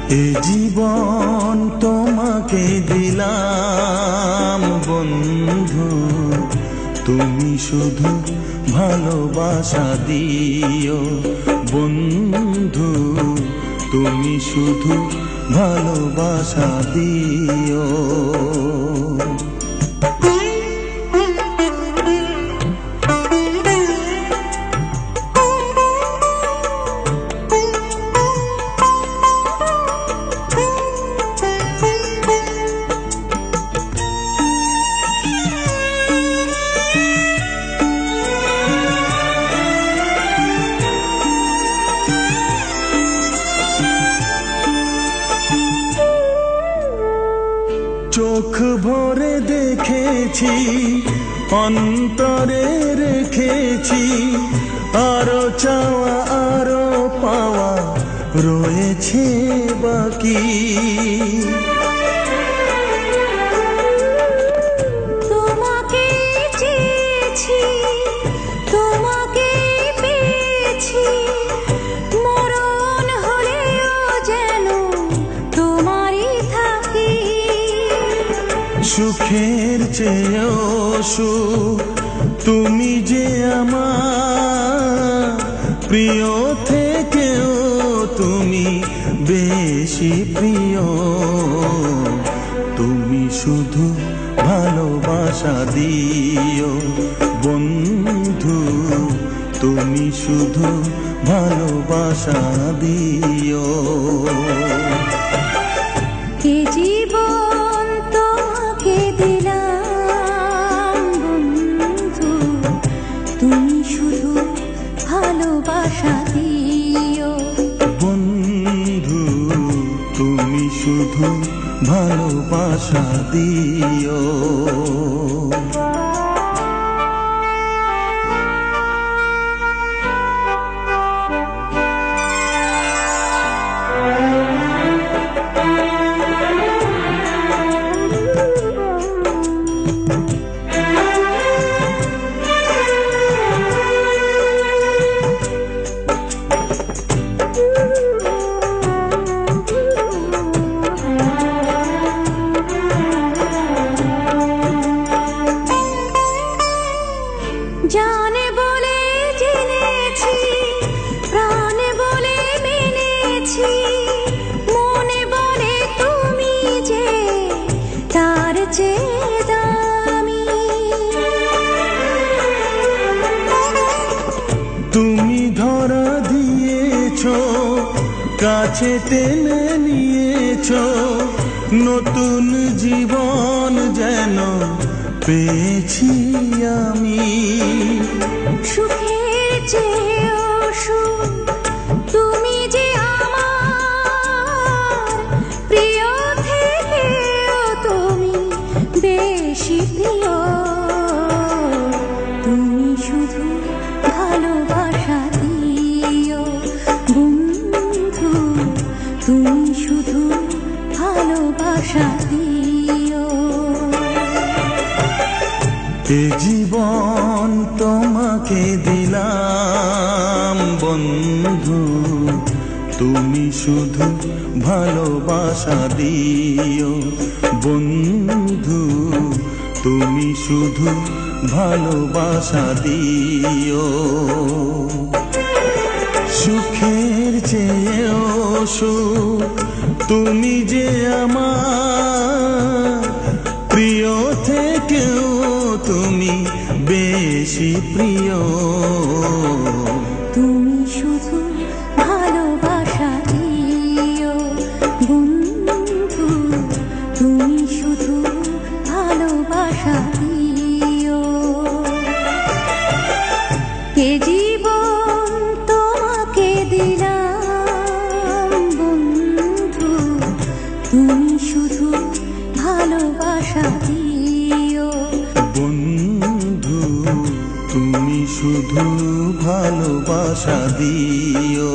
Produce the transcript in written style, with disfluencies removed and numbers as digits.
এ জীবন তোমাকে দিলাম বন্ধু, তুমি শুধু ভালোবাসা দিও বন্ধু, তুমি শুধু ভালোবাসা দিও। চোখ ভরে দেখেছি, অন্তরে রেখেছি, আরো চাওয়া আরো পাওয়া রয়েছে বাকি। তোমাকে চেয়েছি, তোমাকে পেয়েছি, মরণ হলেও যেন তোমারই থাকি। সুখের চেয়েও সুখ তুমি যে আমার, প্রিয় থেকেও তুমি বেশি প্রিয়। তুমি শুধু ভালোবাসা দিও বন্ধু, তুমি শুধু ভালোবাসা দিও। এ জীবন তোমাকে দিলাম বন্ধু, তুমি শুধু ভালোবাসা দিও বন্ধু, তুমি শুধু ভালোবাসা দিও। জানে বলে জেনেছি, প্রাণে বলে মেনেছি, মনে বলে তুমি যে তার চেয়ে দামি। তুমি ধরা দিয়েছো, কাছে টেনে নিয়েছো, নতুন জীবন যেন পেয়েছি আমি। সুখের চেয়েও সুখ তুমি যে আমার, প্রিয় থেকেও তুমি বেশি প্রিয়। তুমি শুধু ভালোবাসা দিও বন্ধু, তুমি শুধু ভালোবাসা দিও। এ জীবন তোমাকে দিলাম বন্ধু, তুমি শুধু ভালোবাসা দিও বন্ধু, তুমি শুধু ভালোবাসা দিও। সুখের চেয়েও সুখ তুমি যে আমার, প্রিয় থেকেও তুমি বেশি প্রিয়। তুমি শুধু ভালোবাসা দিও বন্ধু, তুমি শুধু ভালোবাসা দিও। এ জীবন তোমাকে দিলাম বন্ধু, তুমি শুধু ভালোবাসা দিও বন্ধু, তুমি শুধু ভালোবাসা দিও।